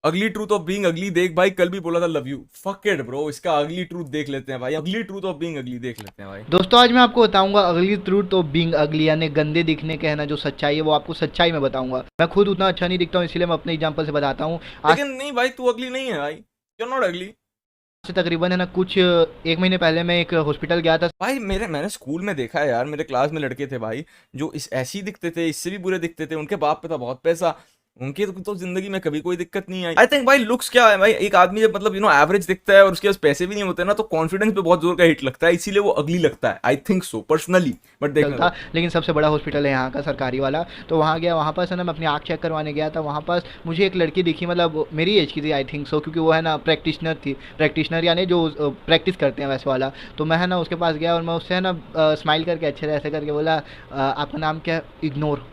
अगली truth of being अगली देख भाई, कल भी बोला था love you, fuck it bro, इसका अगली ट्रूथ देख लेते हैं भाई, अगली ट्रूथ ऑफ बीइंग अगली देख लेते हैं भाई। दोस्तों आज मैं आपको बताऊंगा अगली ट्रूथ ऑफ बीइंग अगली, यानी गंदे दिखने के है ना जो सच्चाई है वो आपको सच्चाई में बताऊंगा। मैं खुद उतना अच्छा नहीं दिखता हूँ इसलिए मैं अपने एग्जांपल से बताता हूँ। आज लेकिन नहीं भाई, तू अगली नहीं है भाई, यू आर नॉट अगली। से तकरीबन है ना कुछ एक महीने पहले मैं एक हॉस्पिटल गया था। भाई मैंने स्कूल में देखा है यार, मेरे क्लास में लड़के थे भाई जो इस ऐसे ही दिखते थे, इससे भी बुरे दिखते थे, उनके बाप पे था बहुत पैसा, उनके तो जिंदगी में कभी कोई दिक्कत नहीं आई। आई थिंक भाई लुक्स क्या है भाई, एक आदमी जब मतलब एवरेज दिखता है और उसके पास पैसे भी नहीं होते ना, तो कॉन्फिडेंस पे बहुत जोर का हिट लगता है, इसीलिए वो अगली लगता है। I think so personally, but देखना था लेकिन सबसे बड़ा हॉस्पिटल है यहाँ का, सरकारी वाला। तो वहाँ गया, वहाँ पास है ना मैं अपनी आँख चेक करवाने गया था। वहाँ पास मुझे एक लड़की दिखी, मतलब मेरी एज की थी आई थिंक सो, क्योंकि वो है ना प्रैक्टिशनर थी, प्रैक्टिशनर यानी जो प्रैक्टिस करते हैं वैसे वाला। तो मैं है ना उसके पास गया और मैं उससे है ना स्माइल करके अच्छे से ऐसे करके बोला आपका नाम क्या है? इग्नोर,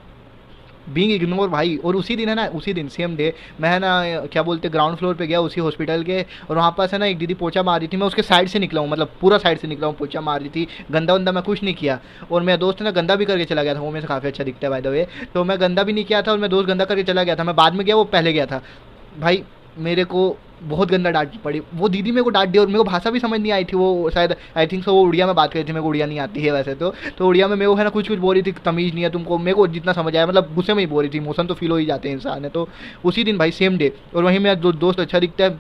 बीइंग इग्नोर भाई। और उसी दिन है ना, उसी दिन सेम डे मैं है ना क्या बोलते ग्राउंड फ्लोर पे गया उसी हॉस्पिटल के, और वहाँ पास है ना एक दीदी पोछा मार रही थी। मैं उसके साइड से निकला हूँ, मतलब पूरा साइड से निकला हूँ, पोछा मार रही थी। गंदा वंदा मैं कुछ नहीं किया, और मेरा दोस्त है ना गंदा भी करके चला गया था, वो मेरे से काफ़ी अच्छा दिखता है बाय द वे। तो मैं गंदा भी नहीं किया था और मेरा दोस्त गंदा करके चला गया था। मैं बाद में गया, वो पहले गया था भाई। मेरे को बहुत गंदा डांट पड़ी, वो दीदी मेरे को डांट दी और मेरे को भाषा भी समझ नहीं आई थी। वो शायद आई थिंक सो वो उड़िया में बात कर रही थी, मेरे को उड़िया नहीं आती है वैसे तो उड़िया में मेरे को है ना कुछ कुछ बोल रही थी, तमीज़ नहीं है तुमको। मेरे को जितना समझ आया, मतलब गुस्से में ही बोल रही थी, इमोशन तो फील हो ही जाते हैं इंसान है। तो उसी दिन भाई सेम डे, और वहीं मेरा दोस्त अच्छा दिखता है,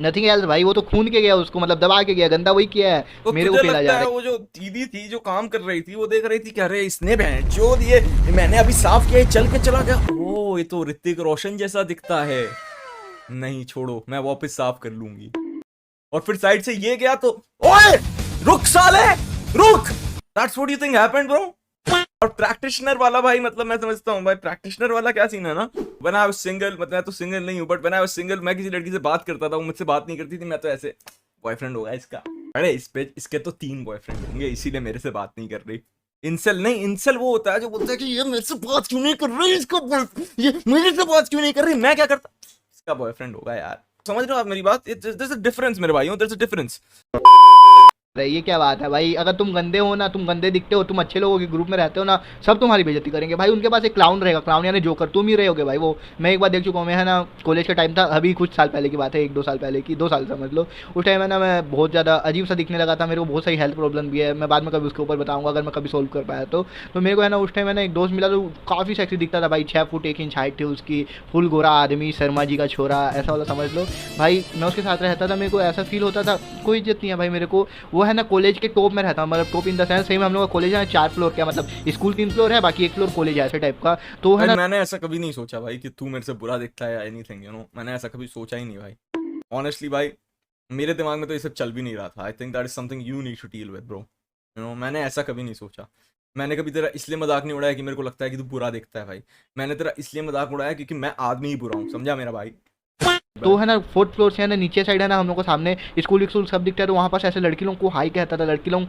नथिंग एल्स भाई। वो तो खून के गया, उसको मतलब दबा के गया, गंदा वही किया है, तो मेरे को तुझे पेला जा लगता रहा है है। वो जो दीदी थी जो काम कर रही थी, वो देख रही थी कि अरे इसने बहन चोद ये मैंने अभी साफ किया, ये चल के चला गया, ओ ये तो ऋतिक रोशन जैसा दिखता है, नहीं छोड़ो मैं वापस साफ कर लूंगी। और फिर साइड से ये गया तो ओए रुक साले रुक, that's what you think happened bro. और प्रैक्टिशनर वाला भाई, मतलब मैं समझता हूँ भाई प्रैक्टिशनर वाला क्या सीन है ना, व्हेन आई वाज सिंगल, मतलब मैं तो सिंगल नहीं हूँ, but when I was single मैं किसी लड़की से बात करता था, वो मुझसे बात नहीं करती थी, मैं तो ऐसे बॉयफ्रेंड होगा इसका, अरे इस पे इसके तो 3 बॉयफ्रेंड होंगे इसीलिए मेरे से बात नहीं कर रही। इंसल नहीं, इंसल वो होता है जो बोलता है कि ये मेरे से बात क्यों नहीं कर रही, इसका ये मेरे से बात क्यों नहीं कर रही, मैं क्या करता, इसका बॉयफ्रेंड होगा यार। समझ रहे हो आप मेरी बात? देयर इज अ डिफरेंस मेरे भाइयों, देयर इज अ डिफरेंस। अरे ये क्या बात है भाई, अगर तुम गंदे हो ना, तुम गंदे दिखते हो, तुम अच्छे लोगों के ग्रुप में रहते हो ना, सब तुम्हारी बेइज्जती करेंगे भाई। उनके पास एक क्लाउन रहेगा, क्लाउन यानी जोकर, तुम ही रहोगे भाई वो। मैं एक बार देख चुका हूँ, मैं है ना कॉलेज का टाइम था, अभी कुछ साल पहले की बात है, 1-2 साल पहले की, 2 साल समझ लो। उस टाइम है ना मैं बहुत ज़्यादा अजीब सा दिखने लगा था, मेरे को बहुत सारी हेल्थ प्रॉब्लम भी है, मैं बाद में कभी उसके ऊपर बताऊँगा अगर मैं कभी सोल्व कर पाया तो मेरे को है ना उस टाइम है ना एक दोस्त मिला तो काफ़ी सेक्सी दिखता था भाई, 6 फुट 1 इंच हाइट थी उसकी, फुल गोरा आदमी, शर्मा जी का छोरा ऐसा वाला समझ लो भाई। मैं उसके साथ रहता था, मेरे को ऐसा फील होता था कोई इज्जत नहीं है भाई मेरे को। वो है ना कॉलेज के टॉप में रहता, मतलब टॉप इन द सेंस, सही में हम लोग का कॉलेज है 4 फ्लोर का, मतलब स्कूल 3 फ्लोर है, बाकी 1 फ्लोर कॉलेज है, ऐसे टाइप का। तो है ना मैंने ऐसा कभी नहीं सोचा भाई कि तू मेरे से बुरा दिखता है या एनीथिंग, यू नो, मैंने ऐसा कभी सोचा ही नहीं भाई, ऑनेस्टली भाई। मेरे दिमाग में तो ये सब चल भी नहीं रहा था। I think that is something you need to deal with bro, you know. मैंने ऐसा कभी नहीं सोचा, मैंने कभी तेरा इसलिए मजाक नहीं उड़ाया कि मेरे को लगता है कि तू बुरा दिखता है भाई, मैंने तेरा इसलिए मजाक उड़ाया क्योंकि मैं आदमी ही बुरा हूँ, समझा मेरा भाई। तो है ना 4th फ्लोर से है ना नीचे साइड है ना हम लोग को सामने स्कूल सब दिखता है। तो वहाँ पास ऐसे लड़की लोगों को हाई कहता था, लड़की लोग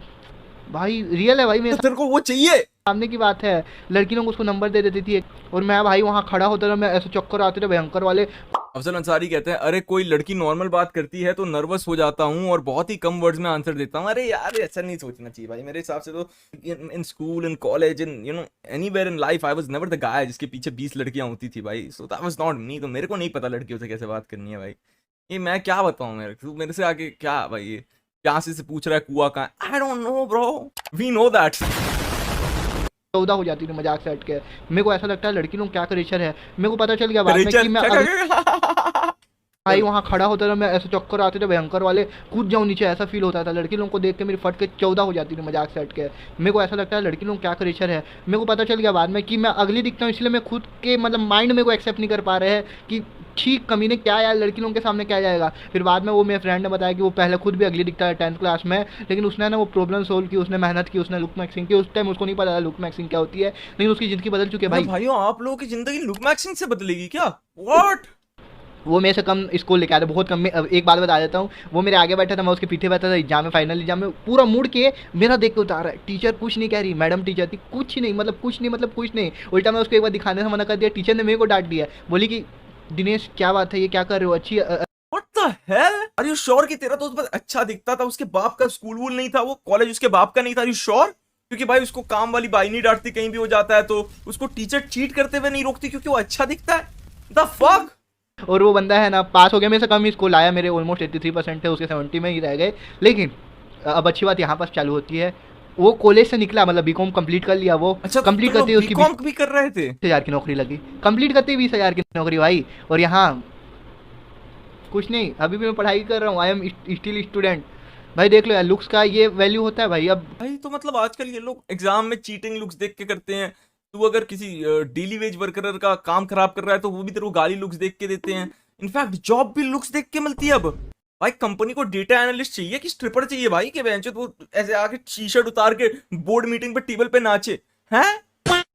भाई रियल है भाई, मेरे तो तेरे को वो चाहिए? सामने की बात है, लड़की लोग उसको नंबर दे देती थी, और मैं भाई वहाँ खड़ा होता था, मैं ऐसे चक्कर आते थे भयंकर वाले। अफजल अंसारी कहते हैं अरे कोई लड़की नॉर्मल बात करती है तो नर्वस हो जाता हूँ और बहुत ही कम वर्ड्स में आंसर देता हूँ। अरे यार ऐसा नहीं सोचना चाहिए भाई, मेरे हिसाब से तो in school, in college, in you know anywhere in life I was never the guy जिसके पीछे 20 लड़कियां होती थी भाई। So that was not me. तो मेरे को नहीं पता लड़कियों से कैसे बात करनी है भाई, ये मैं क्या बताऊँ, तू मेरे से आगे क्या भाई, ये प्यासे से पूछ रहा है कुआं कहाँ, I don't know bro, we know that. 14 हो जाती थी मजाक से हट के। मेरे को ऐसा लगता है लड़की लोग क्या करेक्चर है, मेरे को पता चल गया बाद में कि मैं भाई वहाँ खड़ा होता था, मैं ऐसे चक्कर आते थे भयंकर वाले, कूद जाऊँ नीचे ऐसा फील होता था। लड़की लोगों को देख के मेरी फट के 14 हो जाती थी मजाक से हट के। मेरे को ऐसा लगता है लड़की लोग क्या करेक्चर है, मेरे को पता चल गया बाद में कि मैं अगली दिखता हूँ, इसलिए मैं खुद के मतलब माइंड में को एक्सेप्ट नहीं कर पा रहे हैं कि ठीक कमीने क्या यार लड़की लोगों के सामने क्या जाएगा। फिर बाद में वो मेरे फ्रेंड ने बताया कि वो पहले खुद भी अगली दिखता है 10th क्लास में, लेकिन उसने ना वो प्रॉब्लम सोल्व की, उसने मेहनत की, उसने लुक मैक्सिंग की। उस टाइम उसको नहीं पता था लुक मैक्सिंग क्या होती है, लेकिन उसकी ज़िंदगी बदल चुकी है भाई। भाइयों आप लोगों की जिंदगी लुक मैक्सिंग से बदलेगी क्या? व्हाट? वो मेरे से कम स्कोर लेके आया था, बहुत कम। अब एक बात बता देता हूँ, वो मेरे आगे बैठा था, मैं उसके पीछे बैठा था एग्जाम में, फाइनल एग्जाम में, पूरा मुड़ के मेरा देख के उतारा है। टीचर कुछ नहीं कह रही, मैडम टीचर थी, कुछ नहीं, मतलब कुछ नहीं, मतलब कुछ नहीं। उल्टा मैं उसको एक बार दिखाने से मना कर दिया, टीचर ने मेरे को डांट दिया, बोली कि दिनेश क्या बात है, ये क्या कर रहे हो, अच्छी What the hell? Are you sure कि तेरा दोस्त बस अच्छा दिखता था, उसके बाप का स्कूल वूल नहीं था, वो कॉलेज उसके बाप का नहीं था? Are you sure? क्योंकि भाई उसको काम वाली बाई नहीं डांटती कहीं भी हो जाता है तो, उसको टीचर चीट करते हुए नहीं रोकती क्योंकि वो अच्छा दिखता है? The fuck? और वो बंदा है ना पास हो गया, मेरे से कम ही स्कोर आया, मेरे ऑलमोस्ट 83% थे, उसके 70 में ही रह गए। लेकिन अब अच्छी बात यहाँ पर चालू होती है, वो कॉलेज से निकला, मतलब बीकॉम कंप्लीट कर लिया, वो अच्छा, तो कंप्लीट तुम लोग करते ही उसकी बीकॉम भी कर रहे थे? 20,000 की नौकरी लगी, कंप्लीट करते ही 20,000 की नौकरी भाई। और यहाँ कुछ नहीं, अभी भी मैं पढ़ाई कर रहा हूँ, आई एम स्टिल स्टूडेंट। भाई देख लो यार, लुक्स का ये वैल्यू होता है भाई। अब भाई तो मतलब आजकल ये लोग एग्जाम में चीटिंग लुक्स देख के करते हैं। तू अगर किसी डेली वेज वर्कर का काम खराब कर रहा है तो वो भी तेरे को गाली लुक्स देख के देते हैं। इनफैक्ट जॉब भी लुक्स देख के मिलती है अब। भाई कंपनी को डेटा एनालिस्ट चाहिए कि स्ट्रिपर चाहिए भाई, के बेंचो तो ऐसे आके टी शर्ट उतार के बोर्ड मीटिंग पे टेबल पे नाचे हैं।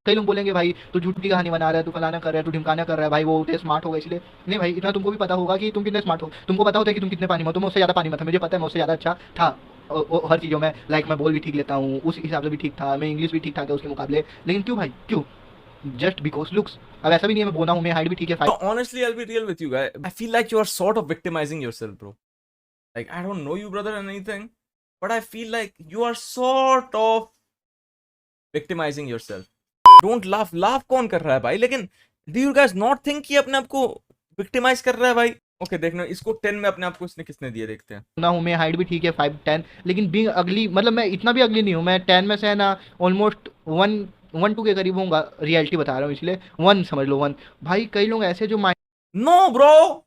कई लोग बोलेंगे भाई तू झूठ की कहानी बना रहा है, तू फलाना कर रहा है, तू ढिमकाना कर रहा है, भाई वो उतने स्मार्ट होगा इसलिए। नहीं भाई, इतना तुमको भी पता होगा कि तुम कितने स्मार्ट हो, तुमको पता होता है कि तुम कितने पानी में हो, तुम उससे ज़्यादा पानी में था, मुझे पता है मैं उससे ज़्यादा अच्छा था हर चीज़ों में। लाइक मैं बोल भी ठीक लेता हूँ, उस हिसाब से भी ठीक था, मैं इंग्लिश भी ठीक ठाक है उसके मुकाबले। लेकिन क्यों भाई, क्यों? Just because looks. अब ऐसा भी नहीं है मैं बोना हूँ, मैं हाइट भी ठीक है, Honestly, I'll be real with you, guy. I feel like you are sort of victimizing yourself, bro. Like, I don't know you, brother, and anything, but I feel like you are sort of victimizing yourself. Don't laugh. Laugh कौन कर रहा है भाई? लेकिन do you guys not think कि अपने आप को victimize कर रहा है भाई? ओके, देखना इसको 10 में अपने आप को इसने किसने दिए, देखते हैं। ना हूँ मैं, हाइट भी ठीक है 5'10", लेकिन बीइंग अगली, मतलब मैं इतना भी अगली नहीं हूँ, मैं 10 में से है ना ऑलमोस्ट 1-2 के करीब होऊंगा, रियलिटी बता रहा हूँ इसलिए 1 समझ लो 1। भाई कई लोग ऐसे जो No, bro.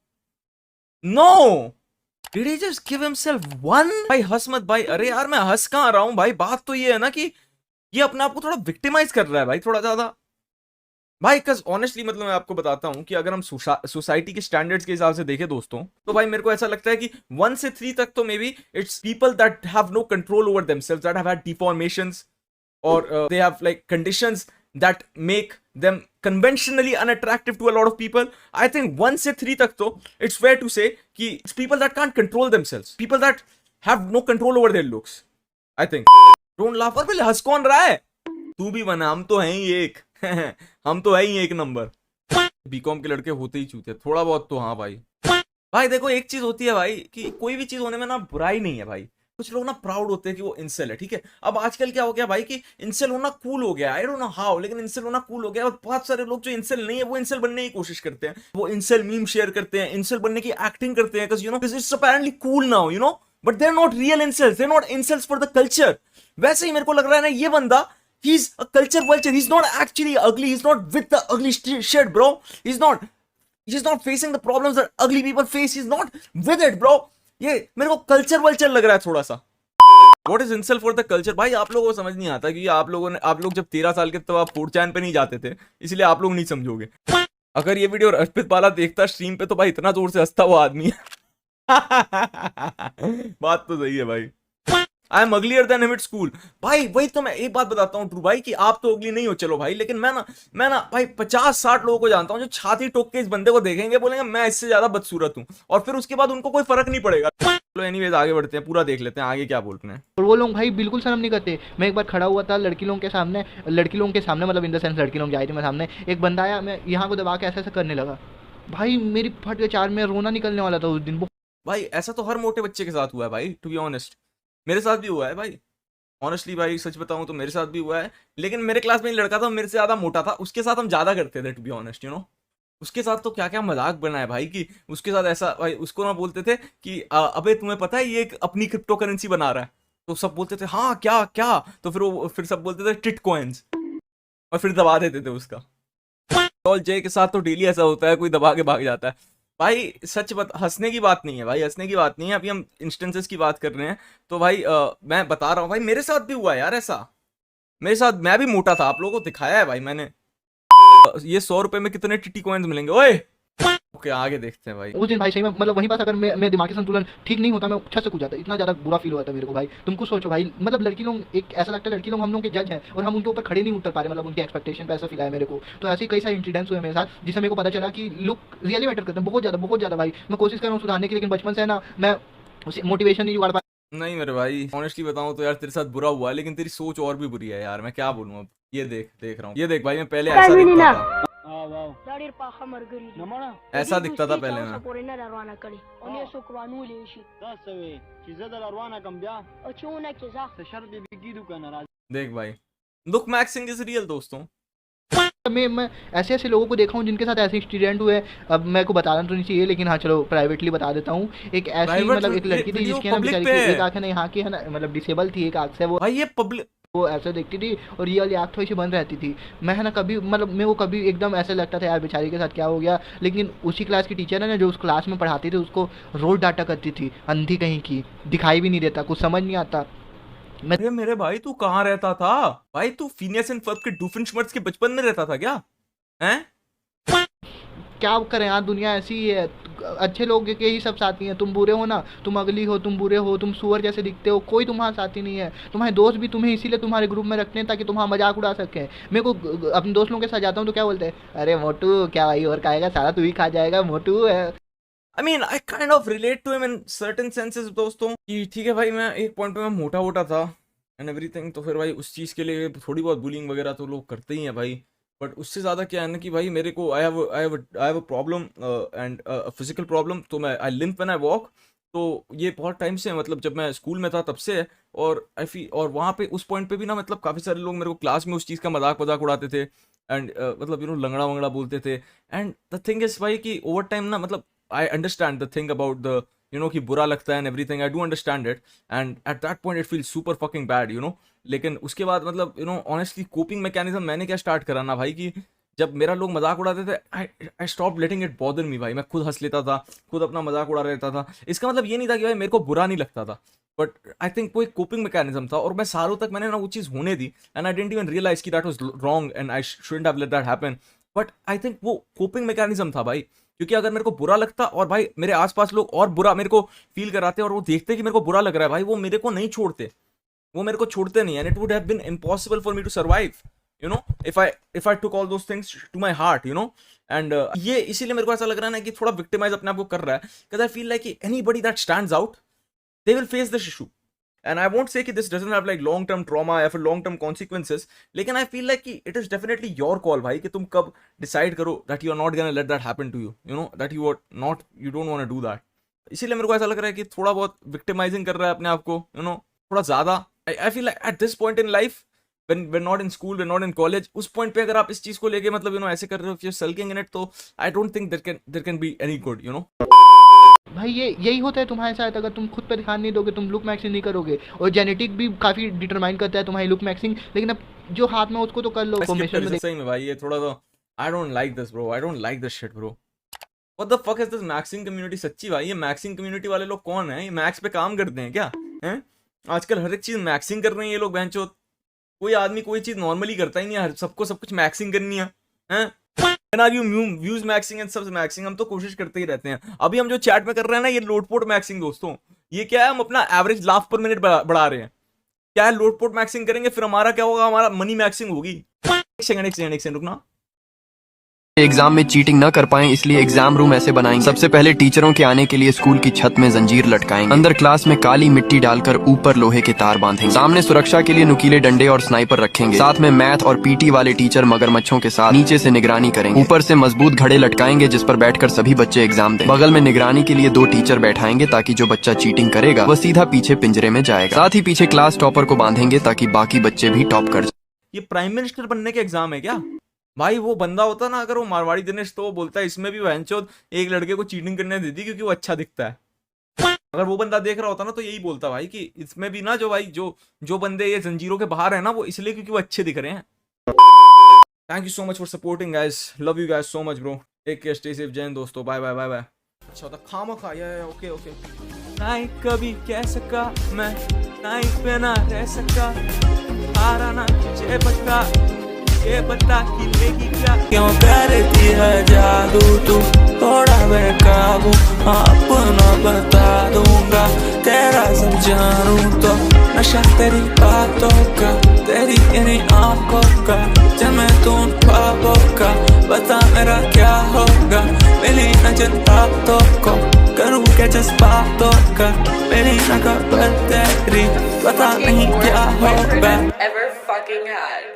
No. Did he just give himself 1? भाई हंस मत भाई। अरे यार मैं हंस कहाँ रहा हूँ भाई, बात तो ये है ना कि ये अपने आप को थोड़ा विक्टिमाइज कर रहा है भाई, थोड़ा ज्यादा भाई। कज ऑनेस्टली मतलब मैं आपको बताता हूँ कि अगर हम सोसाइटी के स्टैंडर्ड्स के हिसाब से देखें दोस्तों, तो भाई मेरे को ऐसा लगता है कि 1 से 3 तक तो maybe it's people that have no control over themselves, that have had deformations और they have like conditions that make them conventionally unattractive to a lot of people. I think 1 से 3 तक तो it's fair to say कि it's people that can't control themselves, people that have no control over their looks, I think. Don't laugh। और पहले हंस कौन रहा है? तू भी बना, हम तो हैं ही एक हम तो है ही एक नंबर। बीकॉम के लड़के होते ही चूते थोड़ा बहुत तो। हाँ भाई, भाई देखो एक चीज होती है भाई कि कोई भी चीज होने में ना बुराई नहीं है भाई। कुछ लोग ना प्राउड होते हैं कि वो इंसेल है, ठीक है। अब आजकल क्या हो गया भाई कि इंसेल होना कूल हो गया, आई डोंट नो हाउ, लेकिन इंसेल होना कूल हो गया। और बहुत सारे लोग जो इंसेल नहीं है वो इंसेल बनने की कोशिश करते हैं, वो इंसेल मीम शेयर करते हैं, इंसेल बनने की एक्टिंग करते हैं, because you know it's apparently cool now, you know, but they are not real incels, they are not incels for the culture. वैसे ही मेरे को लग रहा है ना ये बंदा, he's a culture vulture, he's not actually ugly, he's not with the ugly shit, bro, he's not facing the problems that ugly people face, he's not with it, bro। ये मेरे को कल्चर वल्चर लग रहा है थोड़ा सा। What is insult for the culture? भाई आप लोगों को समझ नहीं आता कि आप लोग जब 13 साल के, तब आप 4chan पे नहीं जाते थे, इसलिए आप लोग नहीं समझोगे। अगर ये वीडियो अर्पित बाला देखता स्ट्रीम पे तो भाई इतना जोर से हंसता वो आदमी है बात तो सही है भाई। I am uglier than him at school. भाई वही तो मैं एक बात बताता हूँ ट्रू भाई कि आप तो अगली नहीं हो, चलो भाई, लेकिन मैं ना भाई 50-60 लोगों को जानता हूँ जो छाती ठोक के इस बंदे को देखेंगे, बोलेंगे मैं इससे ज्यादा बदसूरत हूँ, और फिर उसके बाद उनको कोई फर्क नहीं पड़ेगा। चलो एनीवेज आगे बढ़ते हैं, पूरा देख लेते हैं आगे क्या बोलते हैं। और वो लोग भाई बिल्कुल शर्म नहीं करते। मैं एक बार खड़ा हुआ था लड़की लोगों के सामने मतलब इन द सेंस लड़की लोग जाए थे, मैं सामने, एक बंदा आया, मैं यहाँ को दबा के ऐसे ऐसे करने लगा, भाई मेरी फट के 4 में रोना निकलने वाला था उस दिन। भाई ऐसा तो हर मोटे बच्चे के साथ हुआ है भाई, टू बी ऑनेस्ट, मेरे साथ भी हुआ है भाई। ऑनेस्टली भाई सच बताऊं तो मेरे साथ भी हुआ है, लेकिन मेरे क्लास में एक लड़का था मेरे से ज्यादा मोटा था, उसके साथ हम ज्यादा करते थे to be honest, you know. उसके साथ तो क्या क्या मजाक बना है भाई कि उसके साथ ऐसा भाई, उसको ना बोलते थे कि अबे तुम्हें पता है ये एक अपनी क्रिप्टो करेंसी बना रहा है, तो सब बोलते थे हाँ क्या क्या, तो फिर सब बोलते थे टिट कॉइन्स, और फिर दबा देते थे उसका। टॉल जे के साथ तो डेली ऐसा होता है, कोई दबा के भाग जाता है भाई। सच हंसने की बात नहीं है भाई, हंसने की बात नहीं है, अभी हम इंस्टेंसेस की बात कर रहे हैं। तो भाई मैं बता रहा हूँ भाई, मेरे साथ भी हुआ है यार ऐसा, मेरे साथ मैं भी मोटा था, आप लोगों को दिखाया है भाई मैंने। ये 100 रुपए में कितने टिटी कॉइन्स मिलेंगे ओए। ओके आगे देखते हैं भाई। उस दिन भाई सही में मतलब वहीं पास अगर मैं दिमागी संतुलन ठीक नहीं होता, मैं छत से कूद जाता, इतना ज्यादा बुरा फील हुआ था मेरे को भाई। तुमको सोचो भाई, मतलब लड़की लोग एक ऐसा लगता है लड़की लोग हम लोग के जज हैं और हम उनके ऊपर खड़े नहीं उतर पा रहे, मतलब उनके एक्सपेक्टेशन पे ऐसा फील आया मेरे को। तो ऐसे कई सारे इंसिडेंट्स हुए मेरे साथ जिससे मेरे को पता चला कि लुक रियली मैटर करते हैं, बहुत ज़्यादा भाई। मैं कोशिश कर रहा हूँ सुधारने की, लेकिन बचपन से है ना मैं मोटिवेशन नहीं जुगाड़ पाया। नहीं मेरे भाई ऑनेस्टली बताऊं तो यार तेरे साथ बुरा हुआ है, लेकिन तेरी सोच और भी बुरी है यार, मैं क्या बोलूं अब। ये देख रहा हूँ, ये देख भाई, मैं पहले ऐसा दिखता था, ऐसा दिखता था पहले मैं। देख भाई, लुक मैक्सिंग इज रियल दोस्तों। मैं ऐसे ऐसे लोगों को देखा हूँ जिनके साथ ऐसे इंसिडेंट हुए। अब मेरे को बताना तो नहीं चाहिए, लेकिन हाँ चलो प्राइवेटली बता देता हूँ। एक ऐसी प्राइवेट मतलब एक लड़की थी वीडियो जिसकी है ना पब्लिक बेचारी पे की है एक आंख है ना, यहाँ की है ना मतलब डिसेबल थी एक आंख से, भाई, ये पब्लिक। वो ऐसे देखती थी और ये वाली आँख थोड़ी सी बंद रहती थी। मैं है ना कभी मतलब मेरे को कभी एकदम ऐसा लगता था यार बेचारी के साथ क्या हो गया। लेकिन उसी क्लास की टीचर है ना जो उस क्लास में पढ़ाती थी उसको रोज डांटा करती थी, अंधी कहीं की, दिखाई भी नहीं देता, कुछ समझ नहीं आता। मैं अरे मेरे भाई, तू कहाँ रहता था भाई? तू फिनियस एंड फर्ब के डूफेनश्मर्ट्स के बचपन में रहता था क्या? हैं? क्या करें यार, दुनिया ऐसी ही है। अच्छे लोग के ही सब साथी हैं, तुम बुरे हो ना, तुम अगली हो, तुम बुरे हो, तुम सुअर जैसे दिखते हो, कोई तुम्हारा साथी नहीं है। तुम्हारे दोस्त भी तुम्हें इसीलिए तुम्हारे ग्रुप में रखते हैं ताकि तुम्हारा मजाक उड़ा सकें। मेरे को अपने दोस्त लोगों के साथ जाता हूँ तो क्या बोलते हैं, अरे मोटू क्या भाई और खाएगा, सारा तू ही खा जाएगा मोटू है। I mean, I kind of relate to him in certain senses दोस्तों, कि ठीक है भाई, मैं एक पॉइंट पे मैं मोटा वोटा था एंड एवरीथिंग, तो फिर भाई उस चीज़ के लिए थोड़ी बहुत बुलिंग वगैरह तो लोग करते ही हैं भाई। बट उससे ज़्यादा क्या है ना कि भाई मेरे को I have a problem and physical problem, तो मैं आई लिम्प व्हेन आई वॉक। तो ये बहुत टाइम से, मतलब जब मैं स्कूल में था तब से है। और आई फील, और वहाँ पे उस पॉइंट पे भी ना, मतलब काफ़ी सारे लोग मेरे को क्लास में उस चीज़ का मजाक मजाक उड़ाते थे एंड मतलब लंगड़ा वंगड़ा बोलते थे। एंड द थिंग इज भाई कि ओवर टाइम ना, मतलब I understand the thing about the, कि बुरा लगता है and everything, I do understand it, and at that point it feels super fucking bad. लेकिन उसके बाद मतलब honestly coping mechanism मैंने क्या स्टार्ट करा ना भाई, कि जब मेरा लोग मजाक उड़ाते थे, I stopped letting it bother me भाई। मैं खुद हंस लेता था, खुद अपना मजाक उड़ा लेता था। इसका मतलब ये नहीं था कि भाई मेरे को बुरा नहीं लगता था, बट आई थिंक वो एक कोपिंग मैकेनिज्म था, और मैं सालों तक मैंने ना वो चीज़ होने दी and I didn't even realise कि that was wrong and I shouldn't have let that happen. But I think वो कोपिंग मैकेनिज्म था भाई, क्योंकि अगर मेरे को बुरा लगता और भाई मेरे आसपास लोग और बुरा मेरे को फील कराते और वो देखते कि मेरे को बुरा लग रहा है भाई, वो मेरे को नहीं छोड़ते, वो मेरे को छोड़ते नहीं, and it would have been impossible for me to survive, if I took all those things to my heart, and ये इसीलिए मेरे को ऐसा लग रहा है ना कि थोड़ा विक्टिमाइज अपने आप को कर रहा है, because I feel like anybody that stands out, they will face this issue. And I won't say कि this doesn't have like long term trauma या फिर long term consequences, लेकिन I feel like कि it is definitely your call भाई, कि तुम कब decide करो that you are not gonna let that happen to you, that you don't want to do that. इसीलिए मेरे को ऐसा लग रहा है कि थोड़ा बहुत victimizing कर रहा है अपने आप को, थोड़ा ज़्यादा। I feel like at this point in life, when we're not in school, we're not in college, उस पॉइंट पे अगर आप इस चीज़ को लेके मतलब ऐसे कर रहे हो, if you're sulking in it, तो I don't think there can be any good, भाई ये यही होता है तुम्हारे साथ, अगर तुम खुद पे ध्यान नहीं दोगे, तुम लुक मैक्सिंग नहीं करोगे। और जेनेटिक भी काफ़ी डिटरमाइन करता है तुम्हारी लुक मैक्सिंग, लेकिन अब जो हाथ में उसको तो कर लो। फॉर्मेशन में सही में भाई ये थोड़ा सा I don't like this bro, I don't like this shit bro. What the fuck is this maxing community? सच्ची भाई, ये मैक्सिंग कम्युनिटी वाले लोग कौन है? ये मैक्स पे काम करते हैं क्या? हैं आजकल हर एक चीज मैक्सिंग कर रहे हैं ये लोग बहनचोद। कोई आदमी कोई चीज नॉर्मली करता ही नहीं है, सबको सब कुछ मैक्सिंग करनी है, हैं? व्यूज मैक्सिंग एंड सब मैक्सिंग हम तो कोशिश करते ही रहते हैं। अभी हम जो चैट में कर रहे हैं ना, ये लोटपोट मैक्सिंग दोस्तों, ये क्या है? हम अपना एवरेज लाफ पर मिनट बढ़ा रहे हैं। क्या है? लोटपोट मैक्सिंग करेंगे, फिर हमारा क्या होगा? हमारा मनी मैक्सिंग होगी। एक सेकंड रुकना। एग्जाम में चीटिंग न कर पाएं, इसलिए एग्जाम रूम ऐसे बनाएंगे। सबसे पहले टीचरों के आने के लिए स्कूल की छत में जंजीर लटकाएंगे। अंदर क्लास में काली मिट्टी डालकर ऊपर लोहे के तार बांधेंगे। सामने सुरक्षा के लिए नुकीले डंडे और स्नाइपर रखेंगे। साथ में मैथ और पीटी वाले टीचर मगरमच्छों के साथ नीचे से निगरानी करेंगे। ऊपर से मजबूत घड़े लटकाएंगे जिस पर बैठकर सभी बच्चे एग्जाम दें। बगल में निगरानी के लिए 2 टीचर बैठाएंगे ताकि जो बच्चा चीटिंग करेगा वह सीधा पीछे पिंजरे में जाएगा। साथ ही पीछे क्लास टॉपर को बांधेंगे ताकि बाकी बच्चे भी टॉप कर जाए। ये प्राइम मिनिस्टर बनने के एग्जाम है क्या भाई? वो बंदा होता ना, अगर वो मारवाड़ी दिनेश, तो वो बोलता है इसमें भी बहनचोद एक लड़के को चीटिंग करने दे दी क्योंकि वो अच्छा दिखता है। अगर वो बंदा देख रहा होता ना, तो यही बोलता भाई कि इसमें भी ना जो बंदे ये जंजीरों के बाहर है ना, वो इसलिए क्योंकि वो अच्छे दिख रहे हैं। Thank you so much for supporting guys, love you guys so much bro. Take care, stay safe, जय हिंद दोस्तों, बाय बाय बाय बाय। अच्छा होता खामा खाया, ओके ओके। नहीं कभी कह सका मैं, नहीं पे ना रह सका, हारा ना तुझे बता, ये बता कि लेगी क्या? क्यों करती है जादू तू, थोड़ा बेकाबू, अपना बता दूंगा, तेरा सब जानू तो नशा तेरी बातों का, तेरी इन आंखों का, जमे तू ख्वाबों का, बता मेरा क्या होगा, मिली न जिन बातों को, करूँ क्या जज्बातों का, मेरी न खबर तेरी, पता नहीं क्या होगा। Ever fucking had.